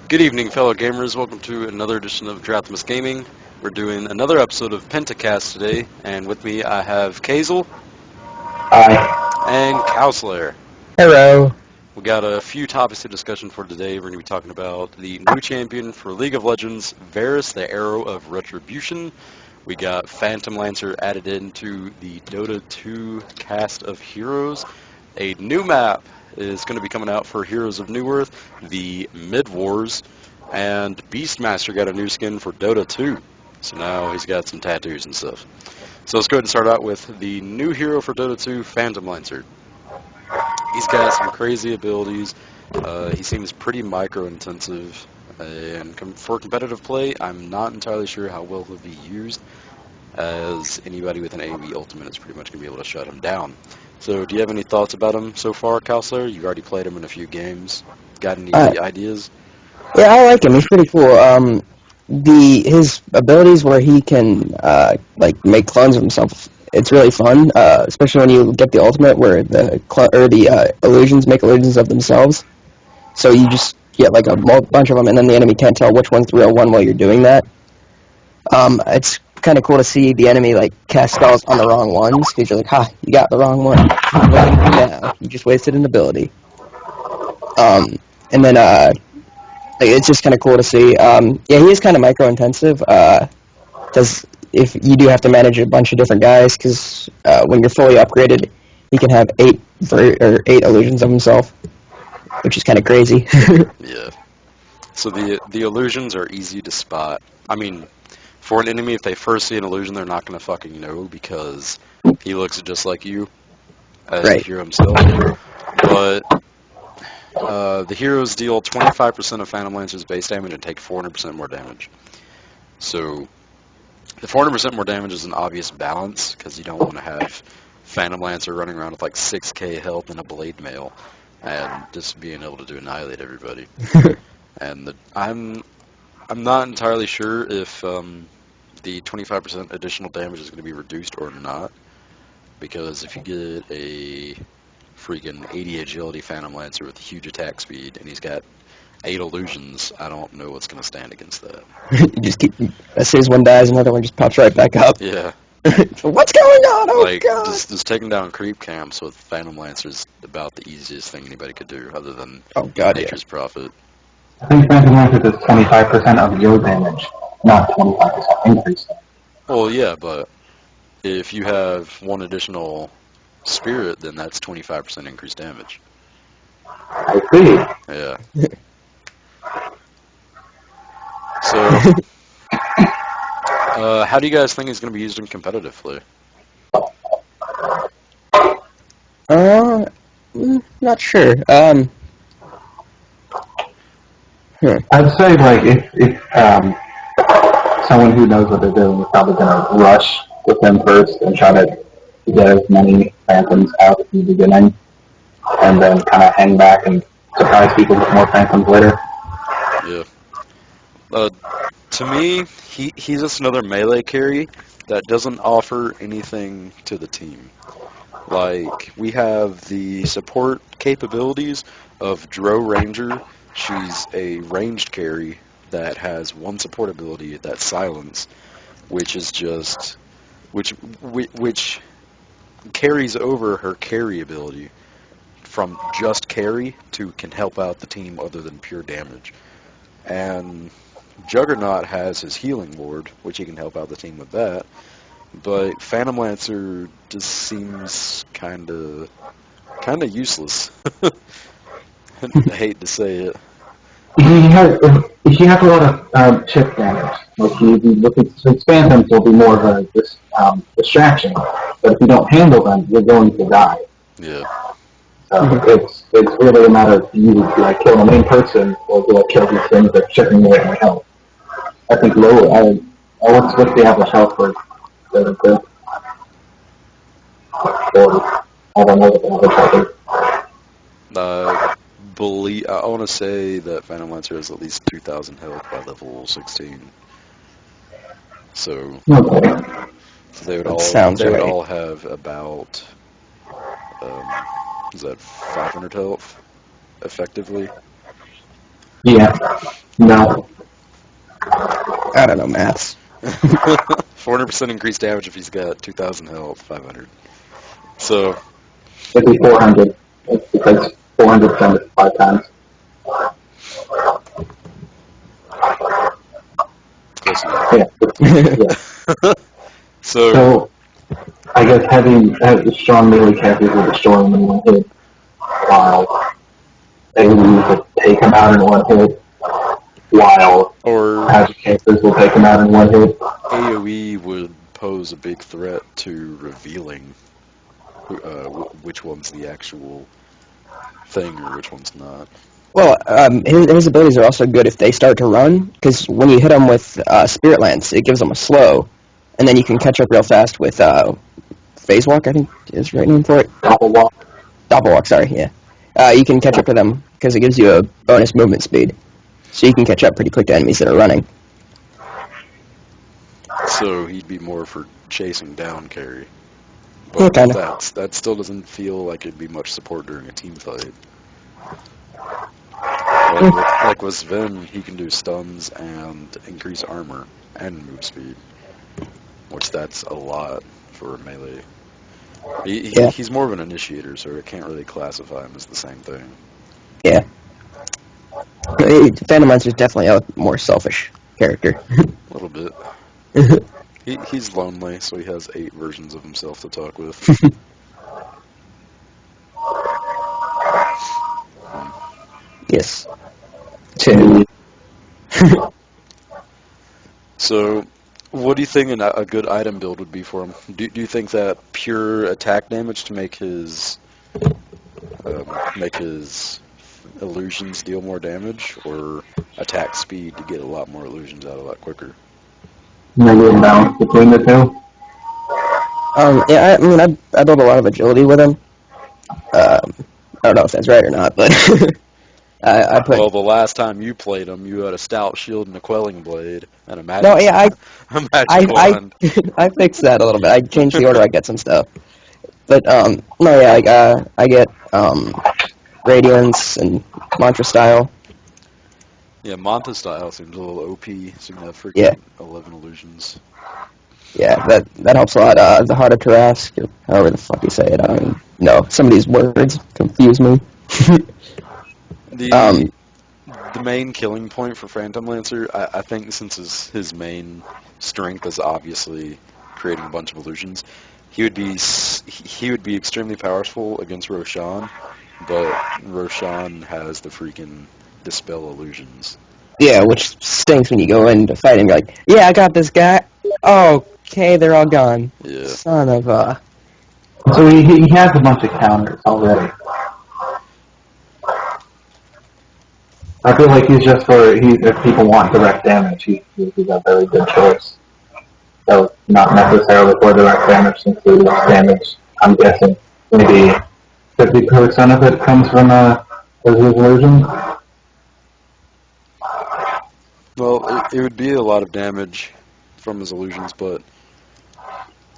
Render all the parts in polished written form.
Good evening, fellow gamers. Welcome to another edition of Drathamus Gaming. We're doing another episode of Penta-Cast today, and with me I have Kazel. Hi. And Cowslayer. Hello. We got a few topics to discussion for today. We're going to be talking about the new champion for League of Legends, Varus, the Arrow of Retribution. We got Phantom Lancer added into the Dota 2 cast of heroes. A new map is going to be coming out for Heroes of Newerth, the Midwars, and Beastmaster got a new skin for Dota 2. So now he's got some tattoos and stuff. So let's go ahead and start out with the new hero for Dota 2, Phantom Lancer. He's got some crazy abilities. He seems pretty micro-intensive. And for competitive play, I'm not entirely sure how well he'll be used, as anybody with an AoE ultimate is pretty much going to be able to shut him down. So do you have any thoughts about him so far, Cowslayer? You've already played him in a few games. Got any ideas? Yeah, I like him. He's pretty cool. His abilities where he can make clones of himself, it's really fun. Especially when you get the ultimate where the illusions make illusions of themselves. So you just get like a bunch of them, and then the enemy can't tell which one's the real one while you're doing that. It's kind of cool to see the enemy cast spells on the wrong ones, because you're like, ha, you got the wrong one. Yeah, you just wasted an ability. And then it's just kind of cool to see. Yeah, he is kind of micro-intensive, because if you do have to manage a bunch of different guys, because when you're fully upgraded, he can have 8 illusions of himself, which is kind of crazy. Yeah. So the illusions are easy to spot. I mean, for an enemy, if they first see an illusion, they're not going to fucking know, because he looks just like you, as the hero himself. But the heroes deal 25% of Phantom Lancer's base damage and take 400% more damage. So the 400% more damage is an obvious balance, because you don't want to have Phantom Lancer running around with 6k health and a blade mail, and just being able to annihilate everybody. And I'm not entirely sure if the 25% additional damage is going to be reduced or not, because if you get a freaking 80 agility Phantom Lancer with huge attack speed and he's got 8 illusions, I don't know what's going to stand against that. You just keep, as soon as one dies, another one just pops right back up. Yeah. What's going on? Oh, God. Just taking down creep camps with Phantom Lancer is about the easiest thing anybody could do, other than Nature's Prophet. I think Phantom Lancer does 25% of your damage, not 25% increase. Well, yeah, but if you have one additional spirit, then that's 25% increased damage. I see. Yeah. So, how do you guys think he's going to be used in competitive play? Not sure. I'd say if someone who knows what they're doing is probably going to rush with them first and try to get as many phantoms out at the beginning, and then kind of hang back and surprise people with more phantoms later. Yeah. To me, he's just another melee carry that doesn't offer anything to the team. We have the support capabilities of Dro Ranger. She's a ranged carry that has one support ability, that's Silence, which is just which carries over her carry ability from just carry to can help out the team other than pure damage. And Juggernaut has his healing ward, which he can help out the team with that. But Phantom Lancer just seems kind of useless. I hate to say it. He has a lot of chip damage. His phantoms will be more of a distraction. But if you don't handle them, you're going to die. Yeah. It's really a matter of you kill the main person, or do I kill these things that are chipping away at my health. I think what's the average health for the 40. I don't know what the average health is. I want to say that Phantom Lancer has at least 2,000 health by level 16. So, they would all have about is that 500 health effectively? Yeah. No. I don't know maths. 400% increased damage if he's got 2,000 health, 500. So, It'd be 400. Because 400% is 5 times. close enough. Yeah. So, I guess having strong melee characters will destroy him in one hit, while AoEs will take him out in one hit, while Or magic characters will take him out in one hit. AoE would pose a big threat to revealing which one's the actual thing or which one's not. Well, his abilities are also good if they start to run, because when you hit them with Spirit Lance, it gives them a slow, and then you can catch up real fast with Phase Walk, I think is the right name for it. Doppelwalk. Doppelwalk, sorry, yeah. You can catch up to them, because it gives you a bonus movement speed. So you can catch up pretty quick to enemies that are running. So he'd be more for chasing down carry. Yeah, But kinda. that still doesn't feel like it'd be much support during a team fight. Like with Sven, he can do stuns and increase armor and move speed, which that's a lot for a melee. Yeah. He's more of an initiator, so I can't really classify him as the same thing. Yeah. Phantom Lancer's definitely a more selfish character. A little bit. He's lonely, so he has 8 versions of himself to talk with. Yes. 2. So, what do you think a good item build would be for him? Do you think that pure attack damage to make his illusions deal more damage, or attack speed to get a lot more illusions out a lot quicker? Maybe a balance between the two. Yeah, I mean, I build a lot of agility with him. I don't know if that's right or not, but I put... Well, the last time you played him, you had a stout shield and a quelling blade and a magic. No, yeah, a magic wand. I fixed that a little bit. I changed the order I get some stuff. But, no, yeah, I get, Radiance and Mantra Style. Yeah, Manta style seems a little OP, so you can have freaking Yeah. 11 illusions. Yeah, that helps a lot. The Heart of Tarask, or however the fuck you say it. I don't even know. Some of these words confuse me. The main killing point for Phantom Lancer, I think, since his main strength is obviously creating a bunch of illusions, he would be extremely powerful against Roshan, but Roshan has the freaking dispel illusions. Yeah, which stinks when you go in to fight and you're like, yeah, I got this guy. Oh, okay, they're all gone. Yeah. Son of a... So he has a bunch of counters already. I feel like he's just if people want direct damage, he's a very good choice. So not necessarily for direct damage, since the damage, I'm guessing, maybe 50% of it comes from his illusion. Well, it would be a lot of damage from his illusions, but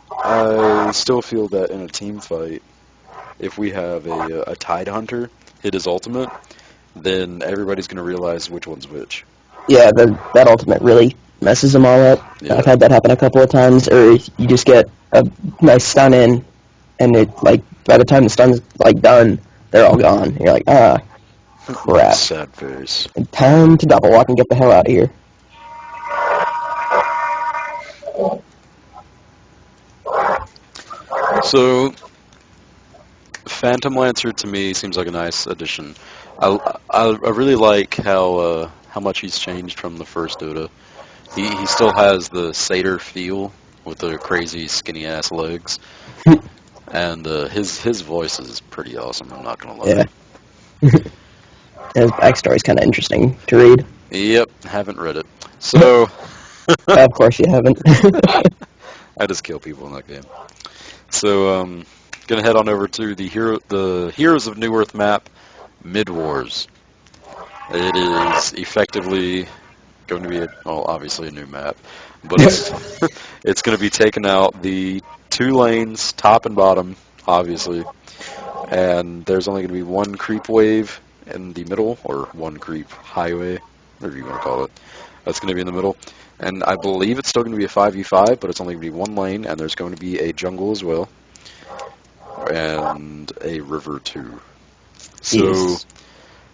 I still feel that in a team fight, if we have a Tide Hunter hit his ultimate, then everybody's going to realize which one's which. Yeah, that ultimate really messes them all up. Yeah. I've had that happen a couple of times, or you just get a nice stun in, and it, like, by the time the stun's, like, done, they're all gone. You're like, crap. Sad face. And time to double walk and get the hell out of here. So, Phantom Lancer to me seems like a nice addition. I really like how much he's changed from the first Dota. He still has the satyr feel with the crazy skinny ass legs, and his voice is pretty awesome. I'm not gonna lie. Yeah. His backstory's kind of interesting to read. Yep, haven't read it. So, Of course you haven't. I just kill people in that game. So, gonna head on over to the Heroes of Newerth map, Midwars. It is effectively going to be obviously a new map, but it's going to be taking out the 2 lanes, top and bottom, obviously, and there's only going to be 1 creep wave in the middle, or 1 creep highway whatever you want to call it. That's going to be in the middle. And I believe it's still going to be a 5v5, but it's only going to be one lane, and there's going to be a jungle as well. And a river, too. So, Yes.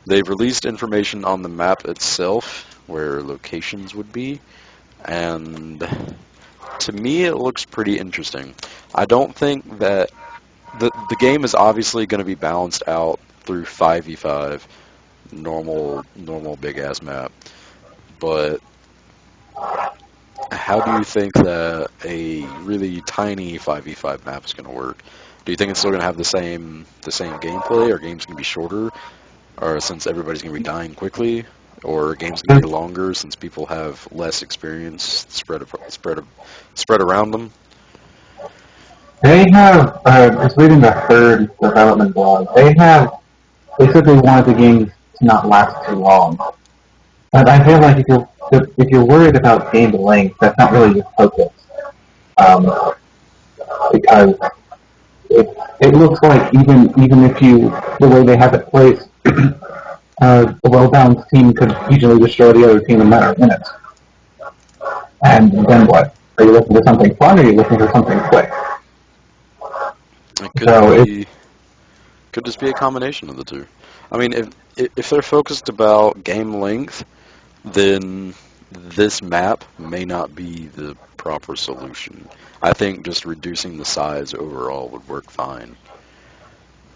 they've released information on the map itself, where locations would be, and to me it looks pretty interesting. I don't think that the game is obviously going to be balanced out through 5v5, normal big-ass map, but how do you think that a really tiny 5v5 map is going to work? Do you think it's still going to have the same gameplay, or games going to be shorter, or since everybody's going to be dying quickly, or games going to be longer since people have less experience spread around them? They have, just reading the third development blog, they have basically wanted the game to not last too long. But I feel like if you're worried about game length, that's not really your focus. Because it looks like even if the way they have it placed, a well-balanced team could easily destroy the other team in a matter of minutes. And then what? Are you looking for something fun, or are you looking for something quick? It could just be a combination of the two. I mean, if they're focused about game length, then this map may not be the proper solution. I think just reducing the size overall would work fine.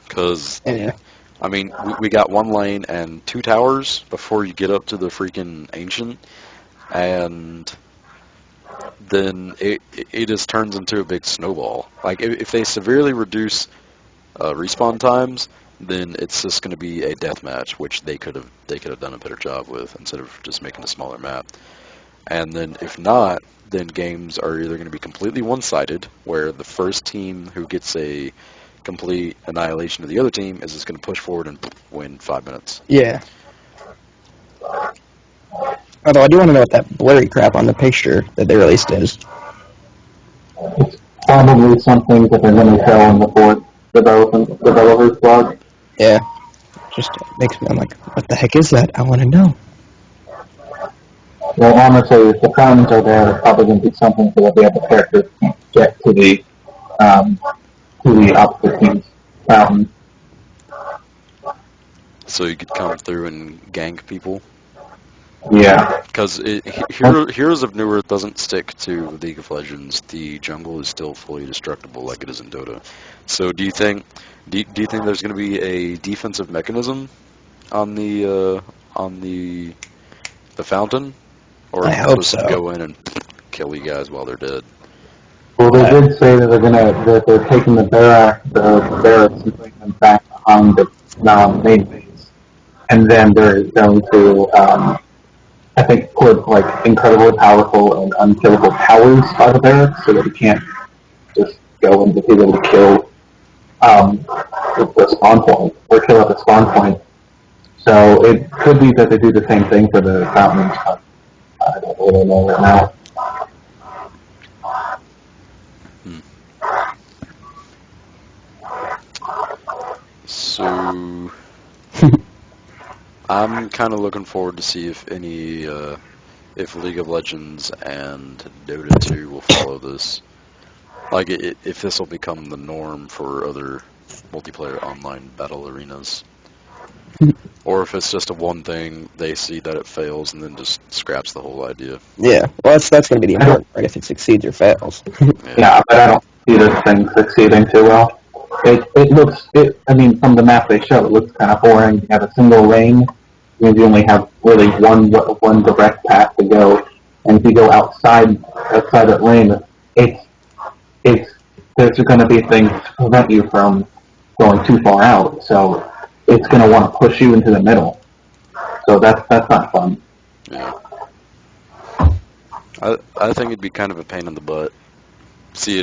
Because, Yeah. I mean, we got one lane and 2 towers before you get up to the freaking Ancient, and then it just turns into a big snowball. Like, if they severely reduce respawn times, then it's just going to be a death match, which they could have done a better job with instead of just making a smaller map. And then if not, then games are either going to be completely one-sided, where the first team who gets a complete annihilation of the other team is just going to push forward and win 5 minutes. Yeah. Although I do want to know what that blurry crap on the picture that they released is. It's probably something that they're going to show in the fourth developers blog. Yeah. Just makes me, I'm like, what the heck is that? I want to know. Well, honestly, if the fountains are there, it's probably going to be something so that the other characters can't get to the opposite team's fountain. So you could come through and gank people. Yeah. Because Heroes of Newerth doesn't stick to League of Legends. The jungle is still fully destructible like it is in Dota. So do you think there's going to be a defensive mechanism on the fountain, or I are you hope supposed to so. go in and kill you guys while they're dead? Well, they did say that they're taking the barracks and putting them back on the main base, and then they're going to, I think, put like incredibly powerful and unkillable powers by the barracks, so that you can't just go and be able to kill the spawn point or kill at the spawn point. So it could be that they do the same thing for the fountains. I don't really know right now. So I'm kind of looking forward to see if if League of Legends and Dota 2 will follow this. Like, if this will become the norm for other multiplayer online battle arenas. Or if it's just a one thing, they see that it fails and then just scraps the whole idea. Yeah. Well, that's going to be the important part, if it succeeds or fails. Yeah, but I don't see this thing succeeding too well. I mean, from the map they show, it looks kind of boring. You have a single lane, means you only have really one direct path to go, and if you go outside that lane, there's going to be things to prevent you from going too far out. So it's going to want to push you into the middle. So that's not fun. Yeah. I think it'd be kind of a pain in the butt. See